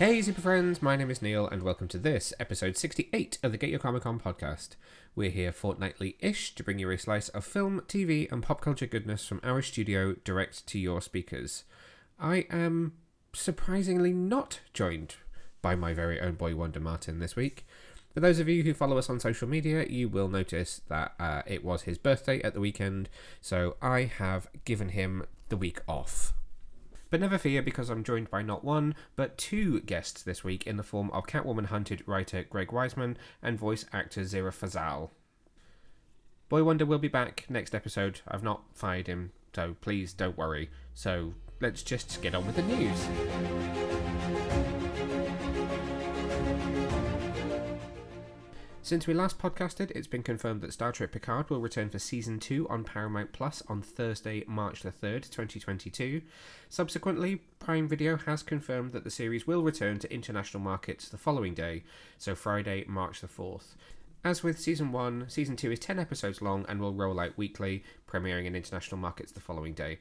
Hey super friends, my name is Neil and welcome to this episode 68 of the GYCO Podcast. We're here fortnightly-ish to bring you a slice of film, TV and pop culture goodness from our studio direct to your speakers. I am surprisingly not joined by my very own boy Wonder Martin this week. For those of you who follow us on social media, you will notice that it was his birthday at the weekend, so I have given him the week off. But never fear, because I'm joined by not one, but two guests this week in the form of Catwoman Hunted writer Greg Weisman and voice actor Zehra Fazal. Boy Wonder will be back next episode. I've not fired him, so please don't worry. So let's just get on with the news. Since we last podcasted, it's been confirmed that Star Trek Picard will return for Season 2 on Paramount Plus on Thursday, March the 3rd, 2022. Subsequently, Prime Video has confirmed that the series will return to international markets the following day, so Friday, March the 4th. As with Season 1, Season 2 is 10 episodes long and will roll out weekly, premiering in international markets the following day.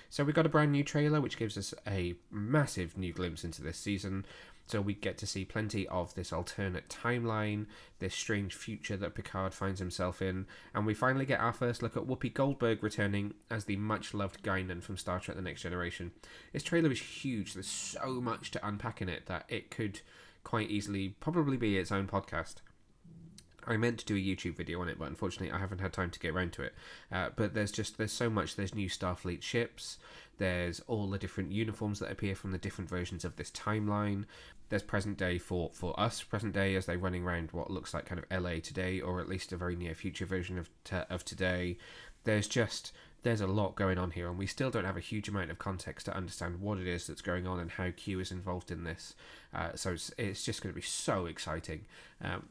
So we got a brand new trailer which gives us a massive new glimpse into this season. So we get to see plenty of this alternate timeline, this strange future that Picard finds himself in, and we finally get our first look at Whoopi Goldberg returning as the much-loved Guinan from Star Trek The Next Generation. This trailer is huge. There's so much to unpack in it that it could quite easily probably be its own podcast. I meant to do a YouTube video on it, but unfortunately I haven't had time to get around to it. But there's so much. There's new Starfleet ships. There's all the different uniforms that appear from the different versions of this timeline. There's present day for us, present day as they're running around what looks like kind of LA today, or at least a very near future version of today. There's a lot going on here, and we still don't have a huge amount of context to understand what it is that's going on and how Q is involved in this. So it's just going to be so exciting.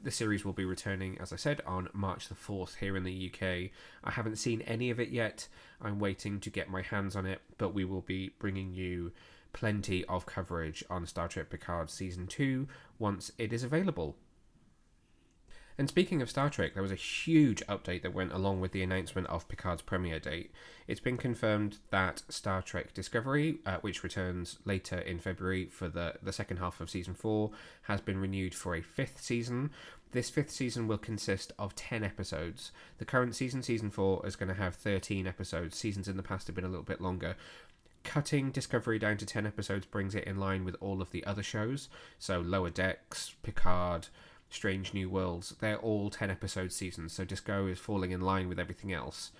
The series will be returning, as I said, on March the 4th here in the UK. I haven't seen any of it yet. I'm waiting to get my hands on it, but we will be bringing you plenty of coverage on Star Trek Picard Season 2 once it is available. And speaking of Star Trek, there was a huge update that went along with the announcement of Picard's premiere date. It's been confirmed that Star Trek Discovery, which returns later in February for the second half of Season 4, has been renewed for a fifth season. This fifth season will consist of 10 episodes. The current season, Season 4, is going to have 13 episodes. Seasons in the past have been a little bit longer. Cutting Discovery down to 10 episodes brings it in line with all of the other shows. So Lower Decks, Picard, Strange New Worlds, they're all 10 episode seasons, so Disco is falling in line with everything else.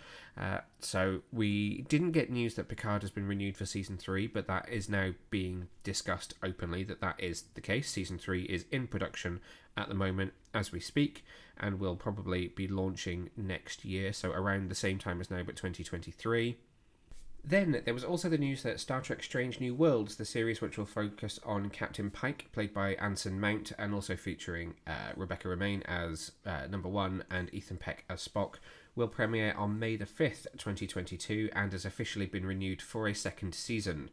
So we didn't get news that Picard has been renewed for Season 3, but that is now being discussed openly, that is the case. Season 3 is in production at the moment as we speak, and will probably be launching next year, so around the same time as now, but 2023. Then there was also the news that Star Trek Strange New Worlds, the series which will focus on Captain Pike, played by Anson Mount, and also featuring Rebecca Romijn as Number 1 and Ethan Peck as Spock, will premiere on May the 5th, 2022, and has officially been renewed for a second season.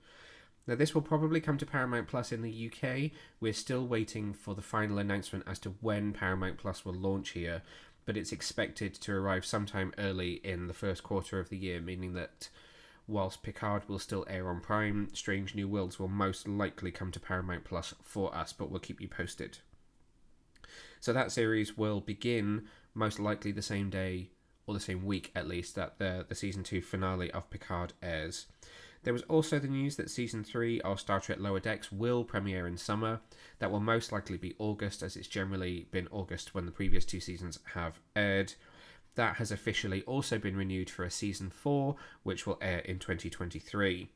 Now this will probably come to Paramount Plus in the UK. We're still waiting for the final announcement as to when Paramount Plus will launch here, but it's expected to arrive sometime early in the first quarter of the year, meaning that whilst Picard will still air on Prime, Strange New Worlds will most likely come to Paramount Plus for us, but we'll keep you posted. So that series will begin most likely the same day, or the same week at least, that the Season 2 finale of Picard airs. There was also the news that Season 3 of Star Trek Lower Decks will premiere in summer. That will most likely be August, as it's generally been August when the previous two seasons have aired. That has officially also been renewed for a Season 4, which will air in 2023.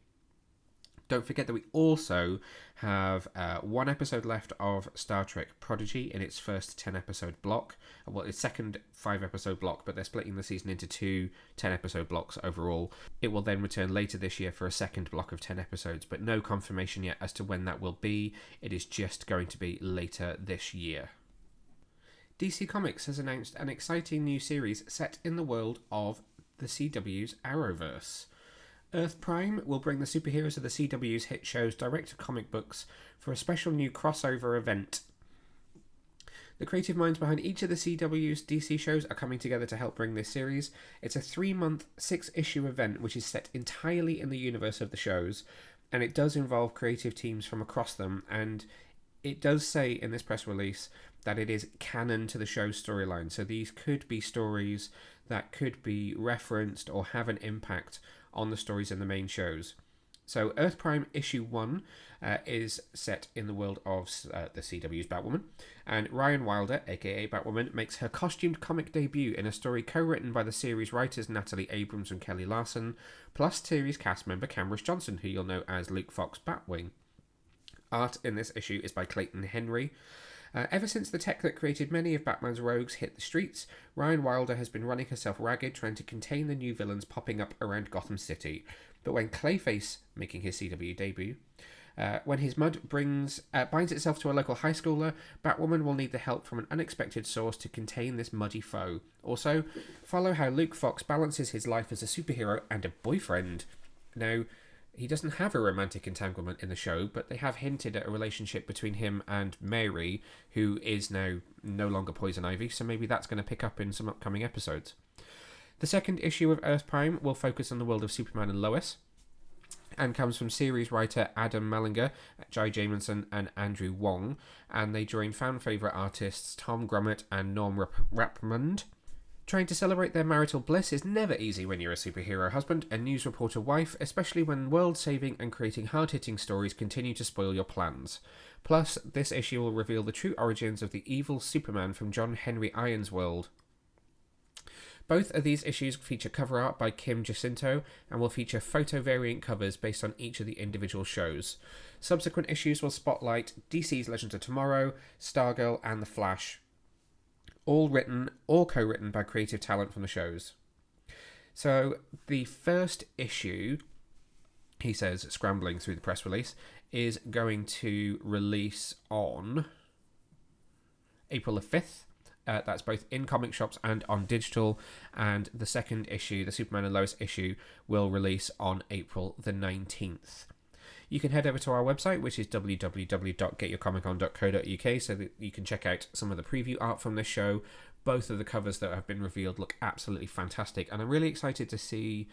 Don't forget that we also have one episode left of Star Trek Prodigy in its first 10-episode block. Well, its second 5-episode block, but they're splitting the season into two 10-episode blocks overall. It will then return later this year for a second block of 10 episodes, but no confirmation yet as to when that will be. It is just going to be later this year. DC Comics has announced an exciting new series set in the world of the CW's Arrowverse. Earth Prime will bring the superheroes of the CW's hit shows direct to comic books for a special new crossover event. The creative minds behind each of the CW's DC shows are coming together to help bring this series. It's a 3-month, 6-issue event which is set entirely in the universe of the shows, and it does involve creative teams from across them, and it does say in this press release that it is canon to the show's storyline. So these could be stories that could be referenced or have an impact on the stories in the main shows. So Earth Prime issue 1 is set in the world of the CW's Batwoman, and Ryan Wilder, aka Batwoman, makes her costumed comic debut in a story co-written by the series writers Natalie Abrams and Kelly Larson, plus series cast member Camrus Johnson, who you'll know as Luke Fox Batwing. Art in this issue is by Clayton Henry. Ever since the tech that created many of Batman's rogues hit the streets, Ryan Wilder has been running herself ragged trying to contain the new villains popping up around Gotham City. But when Clayface, making his CW debut, when his mud binds itself to a local high schooler, Batwoman will need the help from an unexpected source to contain this muddy foe. Also, follow how Luke Fox balances his life as a superhero and a boyfriend. Now, he doesn't have a romantic entanglement in the show, but they have hinted at a relationship between him and Mary, who is now no longer Poison Ivy, so maybe that's going to pick up in some upcoming episodes. The second issue of Earth Prime will focus on the world of Superman and Lois, and comes from series writer Adam Mellinger, Jai Jamieson, and Andrew Wong, and they join fan favourite artists Tom Grummett and Norm Rapmund. Trying to celebrate their marital bliss is never easy when you're a superhero husband and news reporter wife, especially when world-saving and creating hard-hitting stories continue to spoil your plans. Plus, this issue will reveal the true origins of the evil Superman from John Henry Irons' world. Both of these issues feature cover art by Kim Jacinto and will feature photo variant covers based on each of the individual shows. Subsequent issues will spotlight DC's Legends of Tomorrow, Stargirl, and The Flash, all written or co-written by creative talent from the shows. So the first issue, he says, scrambling through the press release, is going to release on April the 5th. That's both in comic shops and on digital. And the second issue, the Superman and Lois issue, will release on April the 19th. You can head over to our website, which is www.getyourcomiccon.co.uk, so that you can check out some of the preview art from this show. Both of the covers that have been revealed look absolutely fantastic, and I'm really excited to see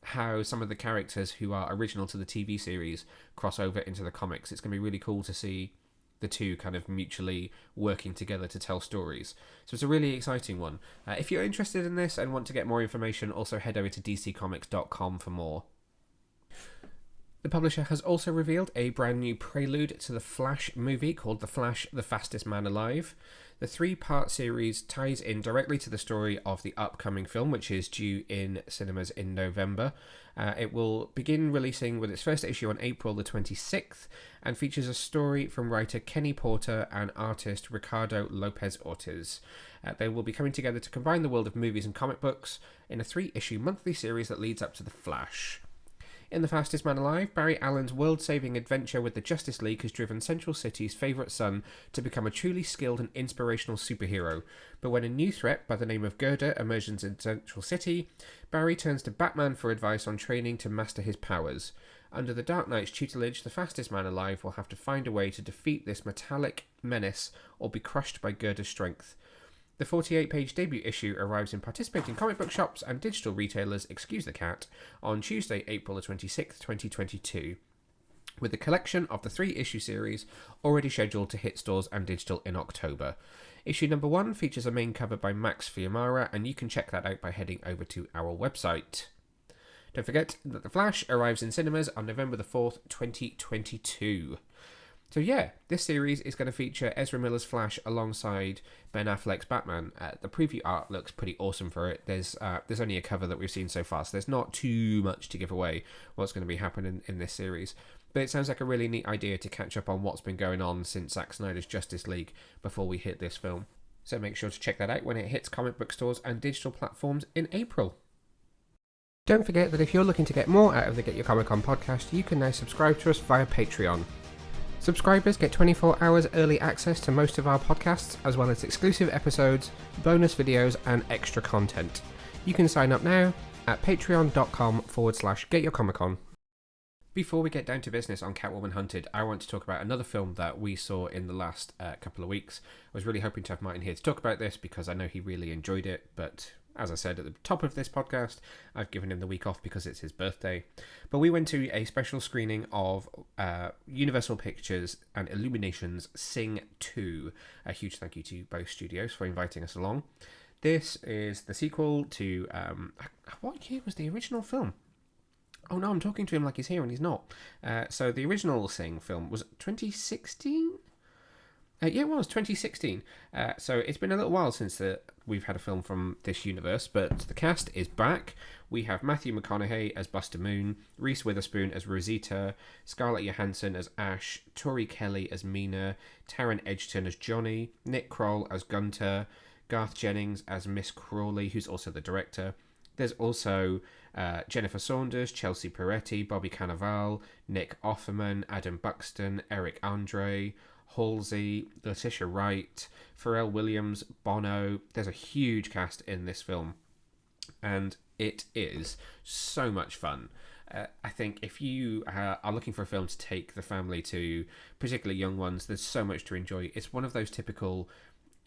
how some of the characters who are original to the TV series cross over into the comics. It's going to be really cool to see the two kind of mutually working together to tell stories. So it's a really exciting one. If you're interested in this and want to get more information, also head over to dccomics.com for more. The publisher has also revealed a brand new prelude to the Flash movie called The Flash, The Fastest Man Alive. The 3-part series ties in directly to the story of the upcoming film, which is due in cinemas in November. It will begin releasing with its first issue on April the 26th and features a story from writer Kenny Porter and artist Ricardo Lopez Ortiz. They will be coming together to combine the world of movies and comic books in a 3-issue monthly series that leads up to The Flash. In The Fastest Man Alive, Barry Allen's world-saving adventure with the Justice League has driven Central City's favourite son to become a truly skilled and inspirational superhero. But when a new threat by the name of Gerda emerges in Central City, Barry turns to Batman for advice on training to master his powers. Under the Dark Knight's tutelage, the Fastest Man Alive will have to find a way to defeat this metallic menace or be crushed by Gerda's strength. The 48-page debut issue arrives in participating comic book shops and digital retailers, excuse the cat, on Tuesday, April the 26th, 2022, with the collection of the 3-issue series already scheduled to hit stores and digital in October. Issue number 1 features a main cover by Max Fiumara, and you can check that out by heading over to our website. Don't forget that The Flash arrives in cinemas on November the 4th, 2022. So yeah, this series is going to feature Ezra Miller's Flash alongside Ben Affleck's Batman. The preview art looks pretty awesome for it. There's only a cover that we've seen so far, so there's not too much to give away what's going to be happening in this series. But it sounds like a really neat idea to catch up on what's been going on since Zack Snyder's Justice League before we hit this film. So make sure to check that out when it hits comic book stores and digital platforms in April. Don't forget that if you're looking to get more out of the Get Your Comic Con podcast, you can now subscribe to us via Patreon. Subscribers get 24 hours early access to most of our podcasts, as well as exclusive episodes, bonus videos, and extra content. You can sign up now at patreon.com/getyourcomiccon. Before we get down to business on Catwoman Hunted, I want to talk about another film that we saw in the last couple of weeks. I was really hoping to have Martin here to talk about this because I know he really enjoyed it, but As I said at the top of this podcast, I've given him the week off because it's his birthday. But we went to a special screening of Universal Pictures and Illumination's Sing 2. A huge thank you to both studios for inviting us along. This is the sequel to... what year was the original film? Oh no, I'm talking to him like he's here and he's not. So the original Sing film was 2016? Yeah, it was 2016. So it's been a little while since we've had a film from this universe, but the cast is back. We have Matthew McConaughey as Buster Moon, Reese Witherspoon as Rosita, Scarlett Johansson as Ash, Tori Kelly as Mina, Taron Egerton as Johnny, Nick Kroll as Gunter, Garth Jennings as Miss Crawley, who's also the director. There's also Jennifer Saunders, Chelsea Peretti, Bobby Cannavale, Nick Offerman, Adam Buxton, Eric Andre, Halsey, Letitia Wright, Pharrell Williams, Bono. There's a huge cast in this film, and it is so much fun. I think if you are looking for a film to take the family to, particularly young ones, there's so much to enjoy. It's one of those typical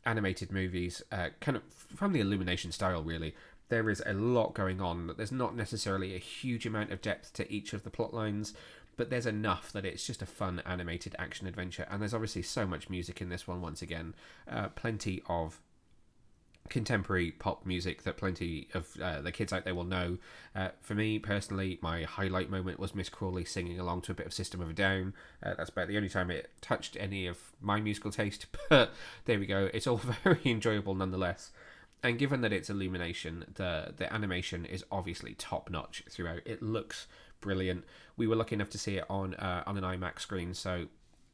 animated movies, kind of from the Illumination style, really. There is a lot going on. There's not necessarily a huge amount of depth to each of the plot lines, but there's enough that it's just a fun animated action adventure. And there's obviously so much music in this one, once again. Plenty of contemporary pop music that plenty of the kids out there will know. For me, personally, my highlight moment was Miss Crawley singing along to a bit of System of a Down. That's about the only time it touched any of my musical taste. But there we go. It's all very enjoyable nonetheless. And given that it's Illumination, the animation is obviously top-notch throughout. It looks brilliant. We were lucky enough to see it on an IMAX screen, so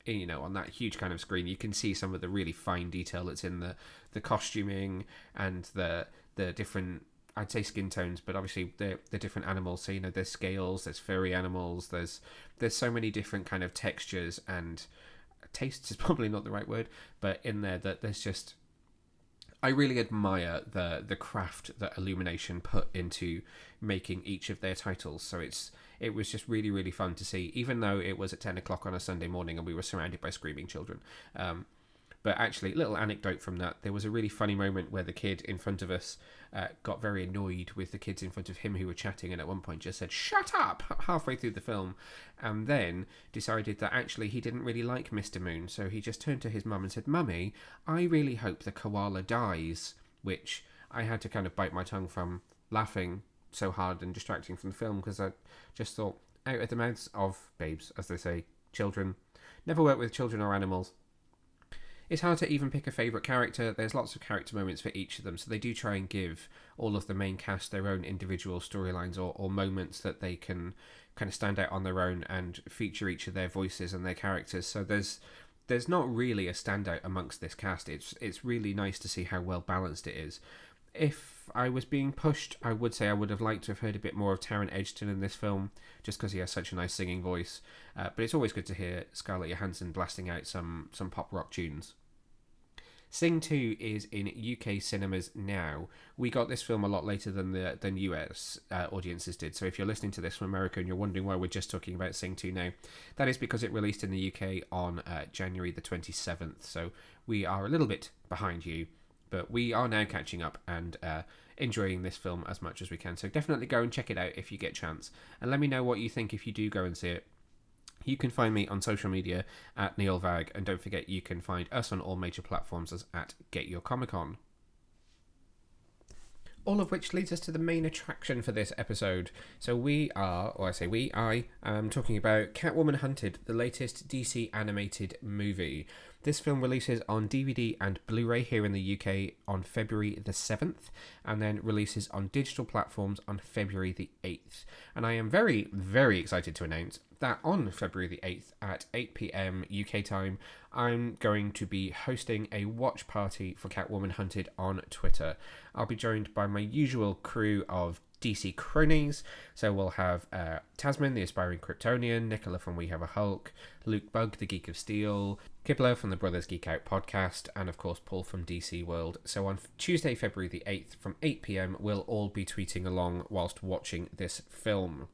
on that huge kind of screen, you can see some of the really fine detail that's in the costuming and the different, I'd say, skin tones, but obviously the different animals. So there's scales, there's furry animals, there's so many different kind of textures, and tastes is probably not the right word, but in there that there's just, I really admire the craft that Illumination put into making each of their titles. So it was just really, really fun to see, even though it was at 10 o'clock on a Sunday morning and we were surrounded by screaming children. But actually, little anecdote from that, there was a really funny moment where the kid in front of us got very annoyed with the kids in front of him who were chatting, and at one point just said, "Shut up!" halfway through the film, and then decided that actually he didn't really like Mr. Moon, so he just turned to his mum and said, "Mummy, I really hope the koala dies," which I had to kind of bite my tongue from laughing so hard and distracting from the film, because I just thought, out of the mouths of babes, as they say, children. Never work with children or animals. It's hard to even pick a favourite character. There's lots of character moments for each of them, so they do try and give all of the main cast their own individual storylines or moments that they can kind of stand out on their own and feature each of their voices and their characters. So there's not really a standout amongst this cast. It's really nice to see how well balanced it is. If I was being pushed, I would say I would have liked to have heard a bit more of Taron Egerton in this film, just because he has such a nice singing voice. But it's always good to hear Scarlett Johansson blasting out some pop rock tunes. Sing 2 is in UK cinemas now. We got this film a lot later than US audiences did. So if you're listening to this from America and you're wondering why we're just talking about Sing 2 now, that is because it released in the UK on January the 27th. So we are a little bit behind you. But we are now catching up and enjoying this film as much as we can. So definitely go and check it out if you get a chance. And let me know what you think if you do go and see it. You can find me on social media at Neil Vag. And don't forget, you can find us on all major platforms as at Get Your Comic Con. All of which leads us to the main attraction for this episode. So I am talking about Catwoman Hunted, the latest DC animated movie. This film releases on DVD and Blu-ray here in the UK on February the 7th, and then releases on digital platforms on February the 8th. And I am very, very excited to announce that on February the 8th at 8 p.m. UK time, I'm going to be hosting a watch party for Catwoman Hunted on Twitter. I'll be joined by my usual crew of DC cronies. So we'll have Tasman, the aspiring Kryptonian, Nicola from We Have a Hulk, Luke Bug, the Geek of Steel, Kibler from the Brothers Geek Out podcast, and of course Paul from DC World. So on Tuesday, February the 8th from 8 p.m, we'll all be tweeting along whilst watching this film.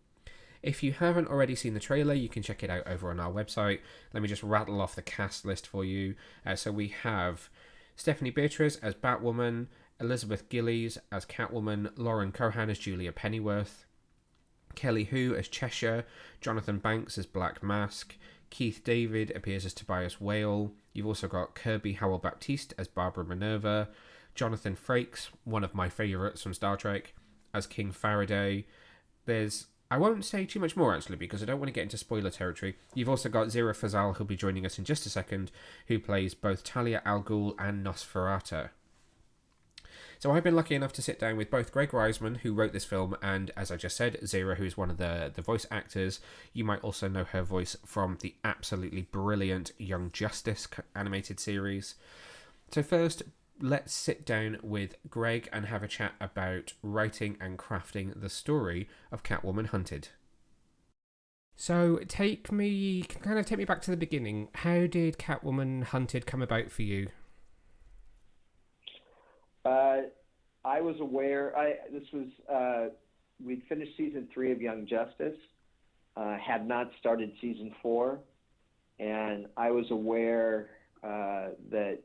If you haven't already seen the trailer, you can check it out over on our website. Let me just rattle off the cast list for you. So we have Stephanie Beatriz as Batwoman, Elizabeth Gillies as Catwoman, Lauren Cohan as Julia Pennyworth, Kelly Hu as Cheshire, Jonathan Banks as Black Mask, Keith David appears as Tobias Whale. You've also got Kirby Howell-Baptiste as Barbara Minerva, Jonathan Frakes, one of my favourites from Star Trek, as King Faraday. I won't say too much more, actually, because I don't want to get into spoiler territory. You've also got Zehra Fazal, who'll be joining us in just a second, who plays both Talia al Ghul and Nosferatu. So I've been lucky enough to sit down with both Greg Weisman, who wrote this film, and, as I just said, Zehra, who's one of the voice actors. You might also know her voice from the absolutely brilliant Young Justice animated series. So first, let's sit down with Greg and have a chat about writing and crafting the story of Catwoman Hunted. So take me back to the beginning. How did Catwoman Hunted come about for you? I was aware. We'd finished season 3 of Young Justice, had not started season 4, and I was aware that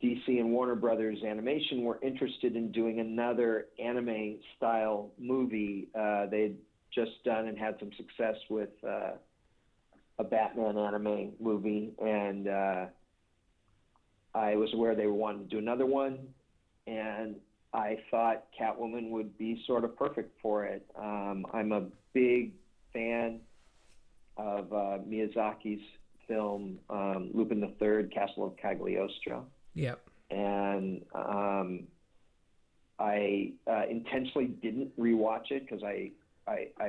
DC and Warner Brothers Animation were interested in doing another anime-style movie. They'd just done and had some success with a Batman anime movie, and I was aware they wanted to do another one, and I thought Catwoman would be sort of perfect for it. I'm a big fan of Miyazaki's film Lupin III, Castle of Cagliostro. Yep. And I intentionally didn't rewatch it because I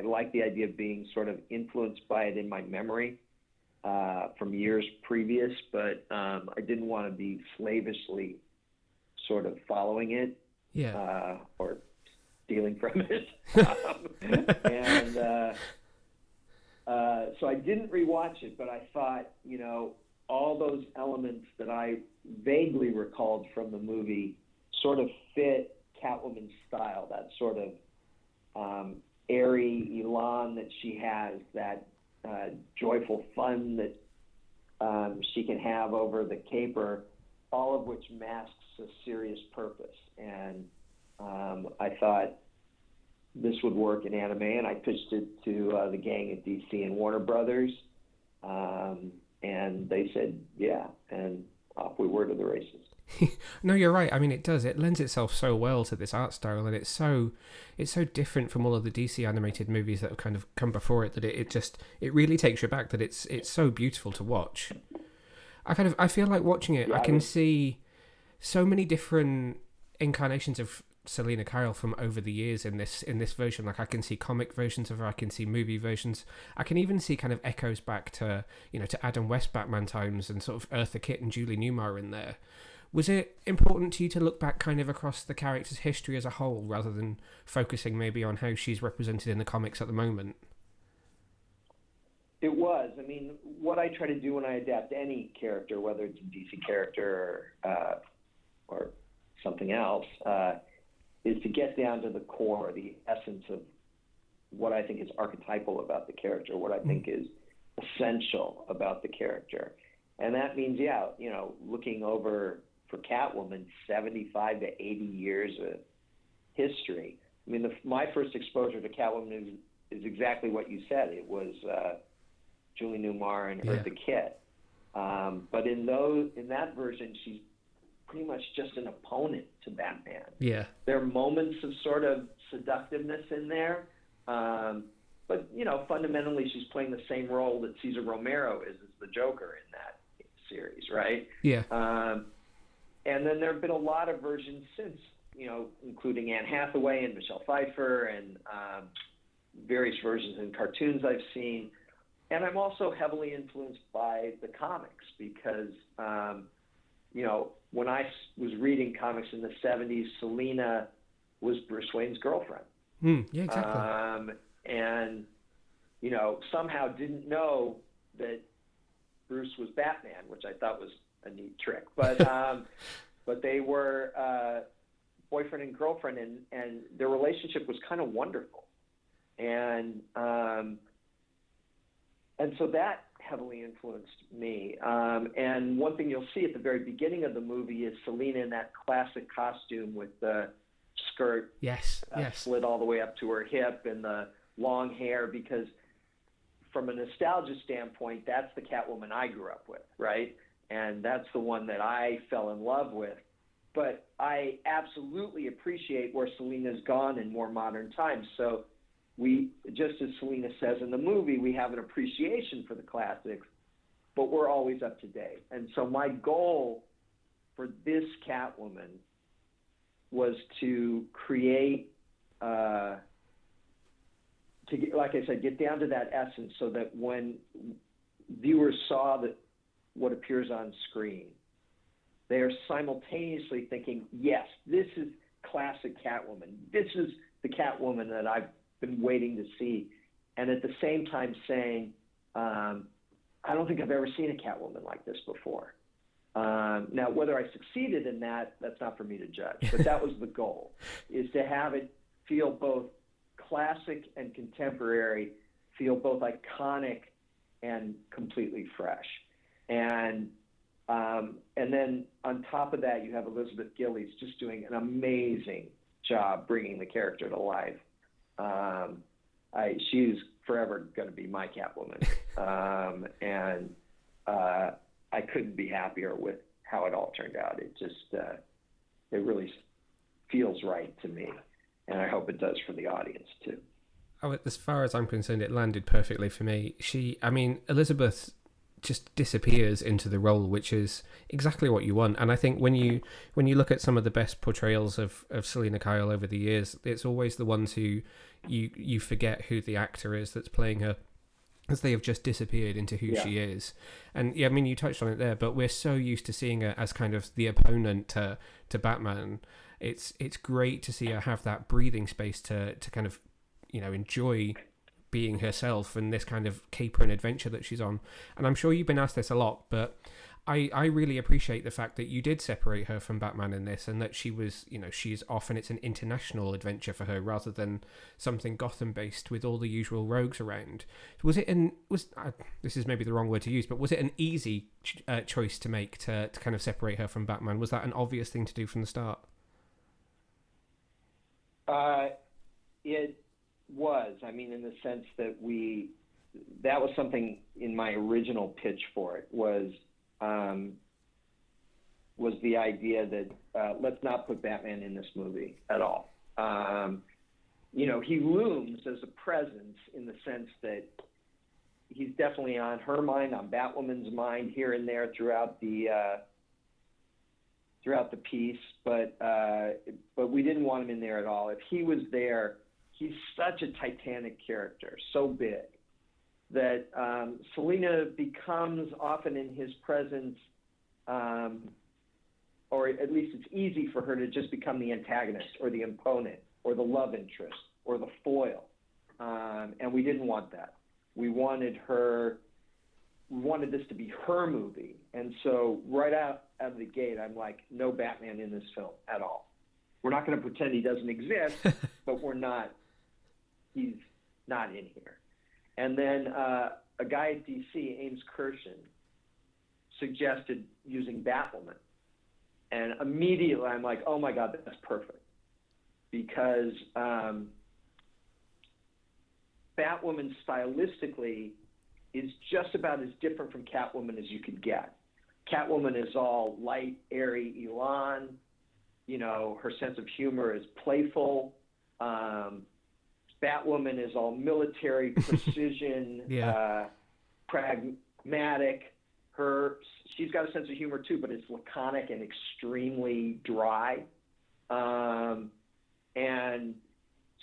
like the idea of being sort of influenced by it in my memory from years previous, but I didn't want to be slavishly sort of following it, or stealing from it. So I didn't rewatch it, but I thought, all those elements that I vaguely recalled from the movie sort of fit Catwoman's style, that sort of airy elan that she has, that joyful fun that she can have over the caper, all of which masks a serious purpose. And I thought this would work in anime, and I pitched it to the gang at DC and Warner Brothers, and they said, yeah, and off we were to the races. No, you're right. I mean, it does. It lends itself so well to this art style, and it's so different from all of the DC animated movies that have kind of come before it that it really takes you back. That it's so beautiful to watch. I feel like watching it. Yeah, I can see so many different incarnations of Selina Kyle from over the years in this version. Like, I can see comic versions of her, I can see movie versions, I can even see kind of echoes back to to Adam West Batman times and sort of Eartha Kitt and Julie Newmar in there. Was it important to you to look back kind of across the character's history as a whole rather than focusing maybe on how she's represented in the comics at the moment? It was. I mean, what I try to do when I adapt any character, whether it's a DC character or something else, is to get down to the core, the essence of what I think is archetypal about the character, what I think is essential about the character. And that means, looking over, for Catwoman, 75 to 80 years of history. I mean, my first exposure to Catwoman is exactly what you said. It was Julie Newmar and Eartha Kitt. But in that version, she's pretty much just an opponent to Batman. Yeah. There are moments of sort of seductiveness in there, but fundamentally she's playing the same role that Cesar Romero is as the Joker in that series, right? Yeah. And then there have been a lot of versions since, including Anne Hathaway and Michelle Pfeiffer and various versions in cartoons I've seen. And I'm also heavily influenced by the comics because, when I was reading comics in the 70s, Selina was Bruce Wayne's girlfriend. Yeah, exactly. And, somehow didn't know that Bruce was Batman, which I thought was a neat trick. But but they were boyfriend and girlfriend, and their relationship was kind of wonderful. And and so that heavily influenced me. And one thing you'll see at the very beginning of the movie is Selena in that classic costume with the skirt slid all the way up to her hip and the long hair, because from a nostalgia standpoint, that's the Catwoman I grew up with, right? And that's the one that I fell in love with. But I absolutely appreciate where Selena's gone in more modern times. So we, just as Selena says in the movie, we have an appreciation for the classics, but we're always up to date. And so my goal for this Catwoman was to create, like I said, get down to that essence so that when viewers saw what appears on screen, they are simultaneously thinking, yes, this is classic Catwoman. This is the Catwoman that I've been waiting to see. And at the same time saying, I don't think I've ever seen a Catwoman like this before. Now, whether I succeeded in that, that's not for me to judge. But that was the goal, is to have it feel both classic and contemporary, feel both iconic and completely fresh. And then on top of that, you have Elizabeth Gillies just doing an amazing job bringing the character to life. She's forever going to be my Catwoman. And I couldn't be happier with how it all turned out. It just, it really feels right to me. And I hope it does for the audience too. Oh, as far as I'm concerned, it landed perfectly for me. Elizabeth just disappears into the role, which is exactly what you want. And I think when you look at some of the best portrayals of Selena Kyle over the years, it's always the ones who you forget who the actor is that's playing her, as they have just disappeared into who she is. And yeah, I mean, you touched on it there, but we're so used to seeing her as kind of the opponent to Batman. It's great to see her have that breathing space to kind of, enjoy being herself and this kind of caper and adventure that she's on. And I'm sure you've been asked this a lot, but I really appreciate the fact that you did separate her from Batman in this, and that she was, she's off and it's an international adventure for her rather than something Gotham based with all the usual rogues around. This is maybe the wrong word to use, but was it an easy choice to make to kind of separate her from Batman? Was that an obvious thing to do from the start? It was. I mean, in the sense that that was something in my original pitch for it was the idea that let's not put Batman in this movie at all. He looms as a presence in the sense that he's definitely on her mind, on Batwoman's mind here and there throughout the piece, but we didn't want him in there at all. If he was there, he's such a titanic character, so big, that Selena becomes often in his presence, or at least it's easy for her to just become the antagonist or the opponent or the love interest or the foil. And we didn't want that. We wanted this to be her movie. And so right out of the gate, I'm like, no Batman in this film at all. We're not going to pretend he doesn't exist, but he's not in here. And then a guy at DC, Ames Kirshen, suggested using Batwoman. And immediately I'm like, oh my God, that's perfect. Because Batwoman stylistically is just about as different from Catwoman as you could get. Catwoman is all light, airy, elan. Her sense of humor is playful. Batwoman is all military precision, pragmatic. She's got a sense of humor too, but it's laconic and extremely dry. And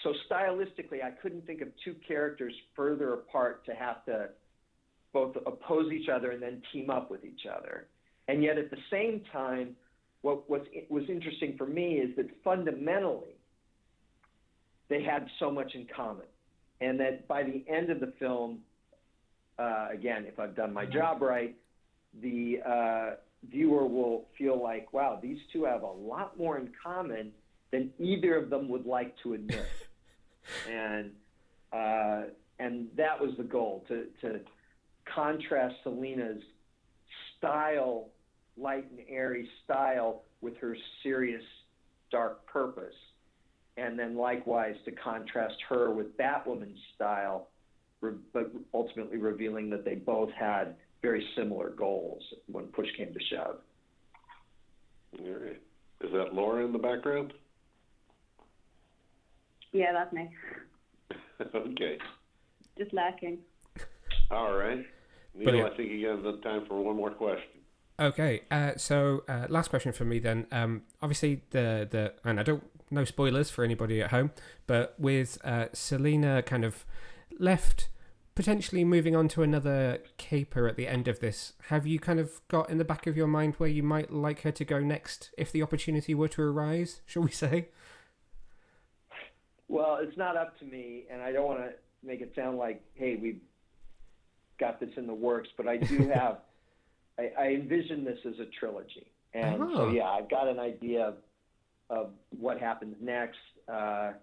so stylistically, I couldn't think of two characters further apart to have to both oppose each other and then team up with each other. And yet at the same time, what was interesting for me is that fundamentally, they had so much in common. And that by the end of the film, again, if I've done my job right, the viewer will feel like, wow, these two have a lot more in common than either of them would like to admit. And that was the goal, to contrast Selena's style, light and airy style, with her serious, dark purpose. And then likewise to contrast her with Batwoman's style, but ultimately revealing that they both had very similar goals when push came to shove. All right. Is that Laura in the background? Yeah, that's me. Okay. Just lacking. All right. Neil, Brilliant. I think you have time for one more question. Okay, so last question for me then. Obviously, the and I don't no spoilers for anybody at home, but with Selena kind of left, potentially moving on to another caper at the end of this, have you kind of got in the back of your mind where you might like her to go next if the opportunity were to arise, shall we say? Well, it's not up to me, and I don't want to make it sound like, hey, we've got this in the works, but I do have, I envision this as a trilogy. And so, yeah, I've got an idea of what happens next. I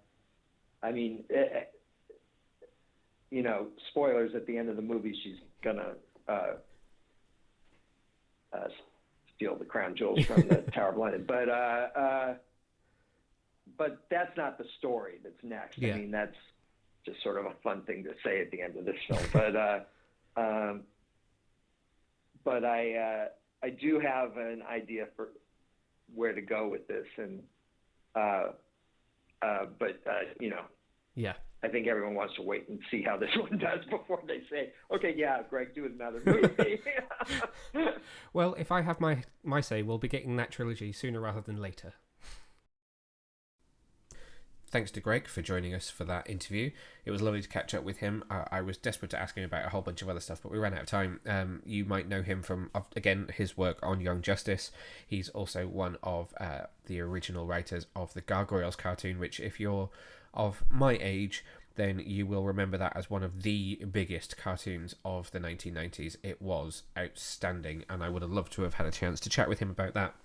mean, you know, spoilers at the end of the movie, she's going to steal the crown jewels from the Tower of London. But that's not the story that's next. Yeah. I mean, that's just sort of a fun thing to say at the end of this film. But I do have an idea for where to go with this, and you know, Yeah. I think everyone wants to wait and see how this one does before they say, okay, yeah, Greg, do another movie. Well, if I have my say, we'll be getting that trilogy sooner rather than later. Thanks to Greg for joining us for that interview. It was lovely to catch up with him. I was desperate to ask him about a whole bunch of other stuff, but we ran out of time. You might know him from, again, his work on Young Justice. He's also one of the original writers of the Gargoyles cartoon, which if you're of my age, then you will remember that as one of the biggest cartoons of the 1990s. It was outstanding, and I would have loved to have had a chance to chat with him about that.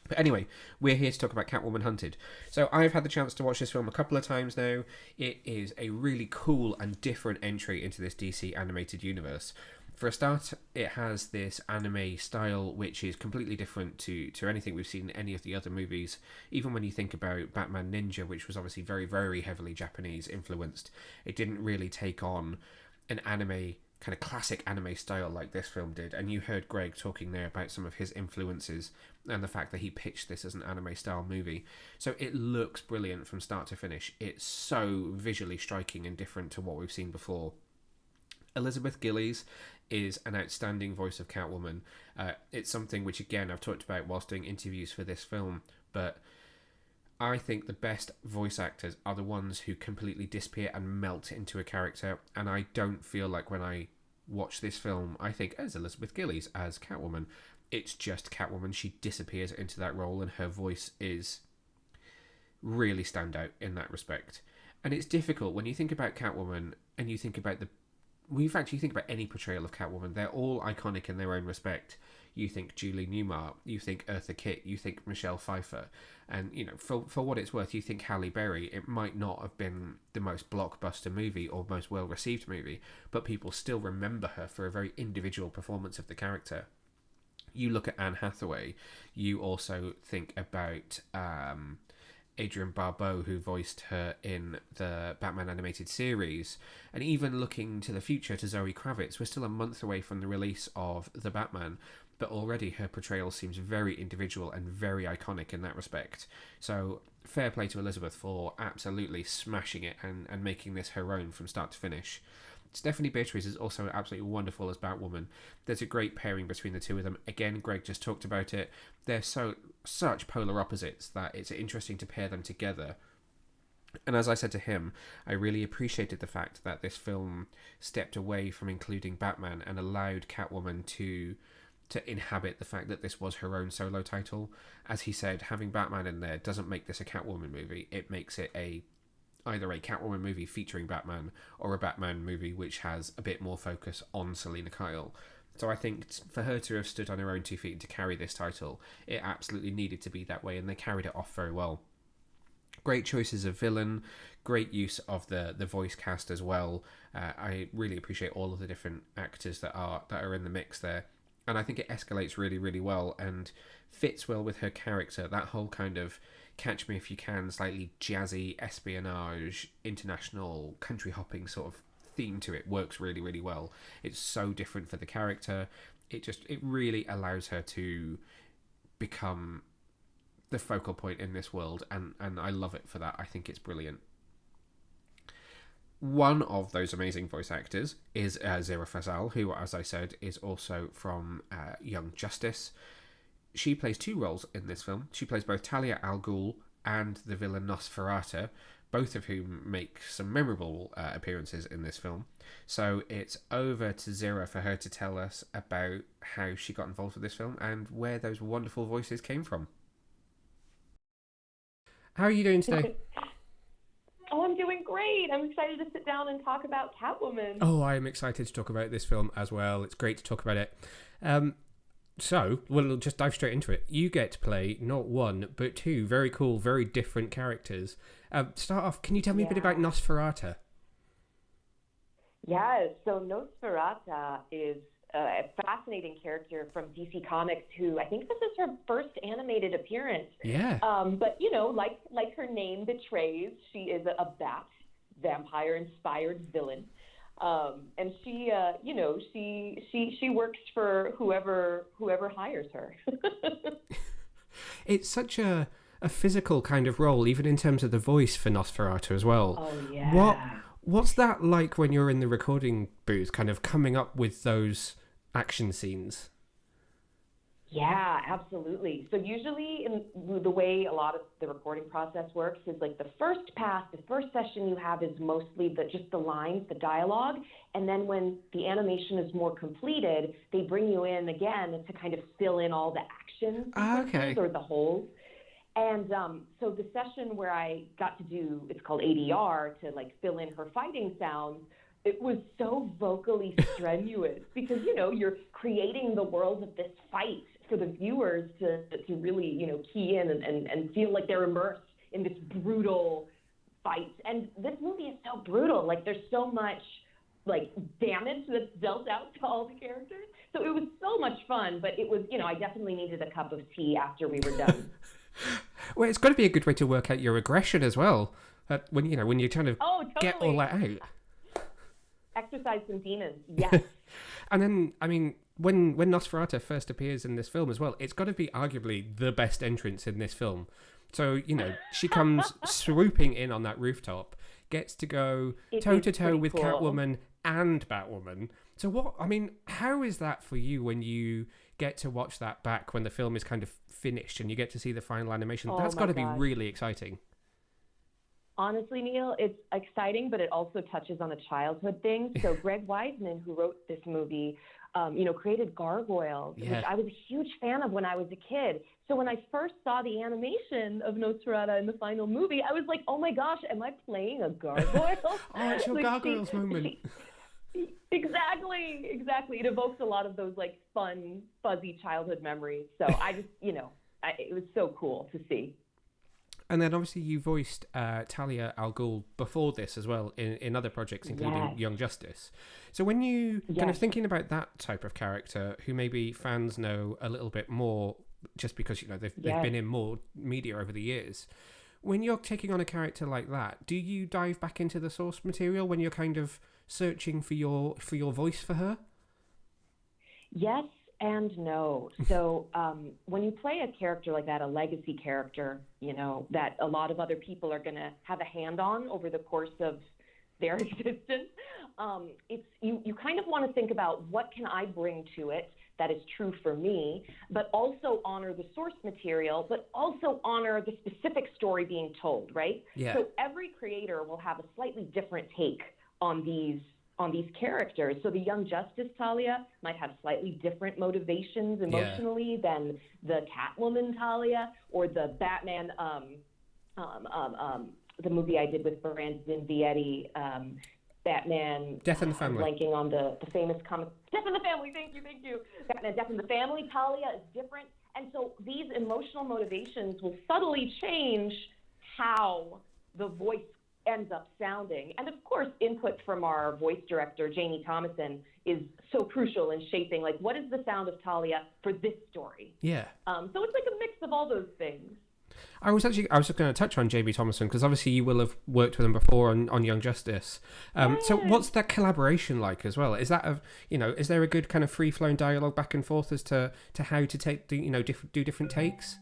But anyway, we're here to talk about Catwoman Hunted. So I've had the chance to watch this film a couple of times now. It is a really cool and different entry into this DC animated universe. For a start, it has this anime style which is completely different to anything we've seen in any of the other movies. Even when you think about Batman Ninja, which was obviously very, very heavily Japanese influenced, it didn't really take on an anime, kind of classic anime style like this film did. And you heard Greg talking there about some of his influences and the fact that he pitched this as an anime style movie. So it looks brilliant from start to finish. It's so visually striking and different to what we've seen before. Elizabeth Gillies is an outstanding voice of Catwoman. It's something which, again, I've talked about whilst doing interviews for this film, but I think the best voice actors are the ones who completely disappear and melt into a character, and I don't feel like when I watch this film, I think, as Elizabeth Gillies as Catwoman. It's just Catwoman. She disappears into that role, and her voice is really stand out in that respect. And it's difficult when you think about Catwoman and you think about in fact, you think about any portrayal of Catwoman, they're all iconic in their own respect. You think Julie Newmar, you think Eartha Kitt, you think Michelle Pfeiffer, and you know, for what it's worth, you think Halle Berry. It might not have been the most blockbuster movie or most well-received movie, but people still remember her for a very individual performance of the character. You look at Anne Hathaway, you also think about Adrienne Barbeau, who voiced her in the Batman animated series, and even looking to the future to Zoe Kravitz. We're still a month away from the release of The Batman, but already her portrayal seems very individual and very iconic in that respect. So fair play to Elizabeth for absolutely smashing it and making this her own from start to finish. Stephanie Beatriz is also absolutely wonderful as Batwoman. There's a great pairing between the two of them. Again, Greg just talked about it. They're such polar opposites that it's interesting to pair them together. And as I said to him, I really appreciated the fact that this film stepped away from including Batman and allowed Catwoman to inhabit the fact that this was her own solo title. As he said, having Batman in there doesn't make this a Catwoman movie. It makes it either a Catwoman movie featuring Batman or a Batman movie which has a bit more focus on Selena Kyle. So I think for her to have stood on her own 2 feet and to carry this title, it absolutely needed to be that way, and they carried it off very well. Great choices of villain, great use of the voice cast as well. I really appreciate all of the different actors that are in the mix there, and I think it escalates really, really well and fits well with her character. That whole kind of Catch Me If You Can, slightly jazzy espionage, international country hopping sort of theme to it works really, really well. It's so different for the character. It really allows her to become the focal point in this world, and I love it for that. I think it's brilliant. One of those amazing voice actors is Zehra Fazal, who, as I said, is also from Young Justice. She plays two roles in this film. She plays both Talia al Ghul and the villain Nosferatu, both of whom make some memorable appearances in this film. So it's over to Zehra for her to tell us about how she got involved with this film and where those wonderful voices came from. How are you doing today? Oh, I'm doing great. I'm excited to sit down and talk about Catwoman. Oh, I am excited to talk about this film as well. It's great to talk about it. So, we'll just dive straight into it. You get to play not one, but two very cool, very different characters. Start off, can you tell me a bit about Nosferatu? Yes, so Nosferatu is a fascinating character from DC Comics who I think this is her first animated appearance. Yeah. But, you know, like her name betrays, she is a bat, vampire-inspired villain. And she, you know, she works for whoever hires her. It's such a physical kind of role, even in terms of the voice for Nosferatu as well. Oh, yeah. What's that like when you're in the recording booth, kind of coming up with those action scenes? Yeah, absolutely. So usually the way a lot of the recording process works is like the first pass, the first session you have is mostly just the lines, the dialogue. And then when the animation is more completed, they bring you in again to kind of fill in all the action sequences or the holes. And so the session where I got to do, it's called ADR, to like fill in her fighting sounds, it was so vocally strenuous because, you know, you're creating the world of this fight for the viewers to really, you know, key in and feel like they're immersed in this brutal fight. And this movie is so brutal. Like, there's so much, like, damage that's dealt out to all the characters. So it was so much fun, but it was, you know, I definitely needed a cup of tea after we were done. Well, it's got to be a good way to work out your aggression as well. When you're trying to get all that out. Exercise some demons, yes. And then, I mean, when Nosferatu first appears in this film as well, it's got to be arguably the best entrance in this film. So, you know, she comes swooping in on that rooftop, gets to go toe-to-toe with cool. Catwoman and Batwoman. So how is that for you when you get to watch that back when the film is kind of finished and you get to see the final animation? That's got to be really exciting. Honestly, Neil, it's exciting, but it also touches on a childhood thing. So Greg Weisman, who wrote this movie, created Gargoyles, which I was a huge fan of when I was a kid. So when I first saw the animation of Nosferatu in the final movie, I was like, oh my gosh, am I playing a gargoyle? Oh, it's your Gargoyles moment. Exactly. It evokes a lot of those like fun, fuzzy childhood memories. So I just, it was so cool to see. And then obviously you voiced Talia al Ghul before this as well in other projects, including Young Justice. So when you kind of thinking about that type of character who maybe fans know a little bit more just because, they've been in more media over the years, when you're taking on a character like that, do you dive back into the source material when you're kind of searching for your voice for her? Yes and no. So when you play a character like that, a legacy character, that a lot of other people are going to have a hand on over the course of their existence, you kind of want to think about what can I bring to it that is true for me, but also honor the source material, but also honor the specific story being told, right? Yeah. So every creator will have a slightly different take on these characters. So the Young Justice Talia might have slightly different motivations emotionally than the Catwoman Talia or the Batman, the movie I did with Brandon Vietti, Batman. Death in the Family. Blanking on the famous comic. Death in the Family, thank you. Batman, Death in the Family, Talia is different. And so these emotional motivations will subtly change how the voice ends up sounding. And of course, input from our voice director, Jamie Thomason, is so crucial in shaping, like, what is the sound of Talia for this story? Yeah. So it's like a mix of all those things. I was just going to touch on Jamie Thomason, because obviously you will have worked with him before on Young Justice. So what's that collaboration like as well? Is that is there a good kind of free flowing dialogue back and forth as to how to take do different takes?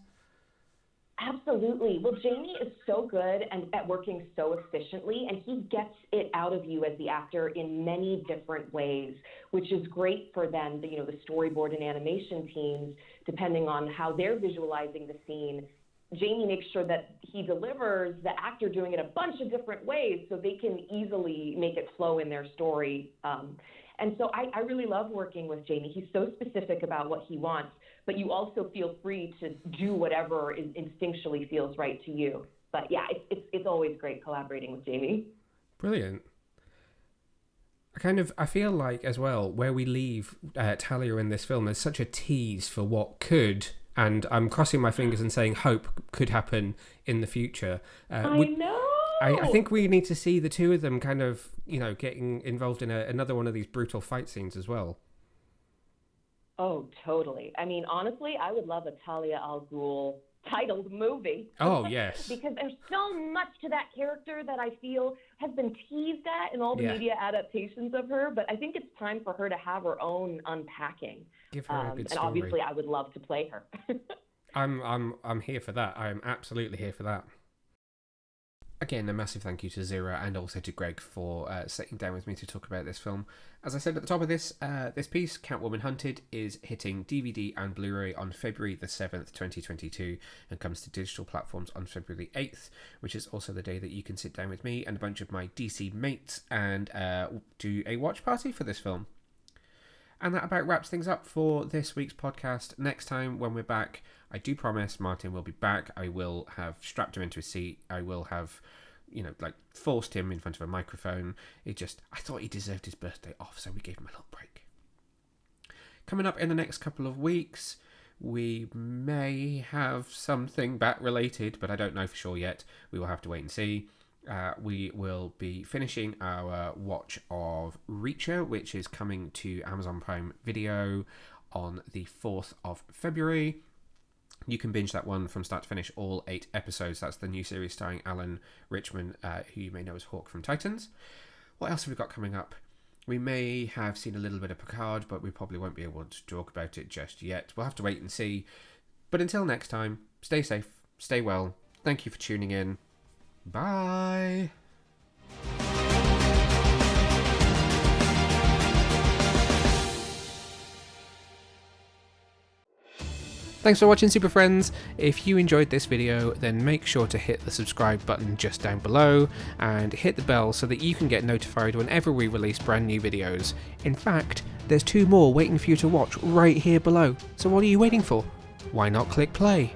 Absolutely. Well, Jamie is so good and at working so efficiently, and he gets it out of you as the actor in many different ways, which is great for then the storyboard and animation teams, depending on how they're visualizing the scene. Jamie makes sure that he delivers the actor doing it a bunch of different ways so they can easily make it flow in their story. And so I really love working with Jamie. He's so specific about what he wants, but you also feel free to do whatever instinctually feels right to you. But yeah, it's always great collaborating with Jamie. Brilliant. I feel like as well, where we leave Talia in this film, there's such a tease for what could, and I'm crossing my fingers and saying hope could happen in the future. I know. I think we need to see the two of them kind of, getting involved in another one of these brutal fight scenes as well. Oh, totally. I mean, honestly, I would love a Talia al Ghul titled movie. Oh, yes. Because there's so much to that character that I feel has been teased at in all the media adaptations of her, but I think it's time for her to have her own unpacking. Give her a good story. And obviously, I would love to play her. I'm here for that. I am absolutely here for that. Again, a massive thank you to Zehra and also to Greg for sitting down with me to talk about this film. As I said at the top of this piece, Catwoman Hunted is hitting DVD and Blu-ray on February the 7th, 2022, and comes to digital platforms on February the 8th, which is also the day that you can sit down with me and a bunch of my DC mates and do a watch party for this film. And that about wraps things up for this week's podcast. Next time when we're back, I do promise Martin will be back. I will have strapped him into a seat. I will have, forced him in front of a microphone. I thought he deserved his birthday off, so we gave him a little break. Coming up in the next couple of weeks, we may have something bat-related, but I don't know for sure yet. We will have to wait and see. We will be finishing our watch of Reacher, which is coming to Amazon Prime Video on the 4th of February. You can binge that one from start to finish, all 8 episodes. That's the new series starring Alan Richman, who you may know as Hawk from Titans. What else have we got coming up? We may have seen a little bit of Picard, but we probably won't be able to talk about it just yet. We'll have to wait and see. But until next time, stay safe, stay well. Thank you for tuning in. Bye. Thanks for watching, Super Friends. If you enjoyed this video, then make sure to hit the subscribe button just down below and hit the bell so that you can get notified whenever we release brand new videos. In fact, there's 2 more waiting for you to watch right here below. So what are you waiting for? Why not click play?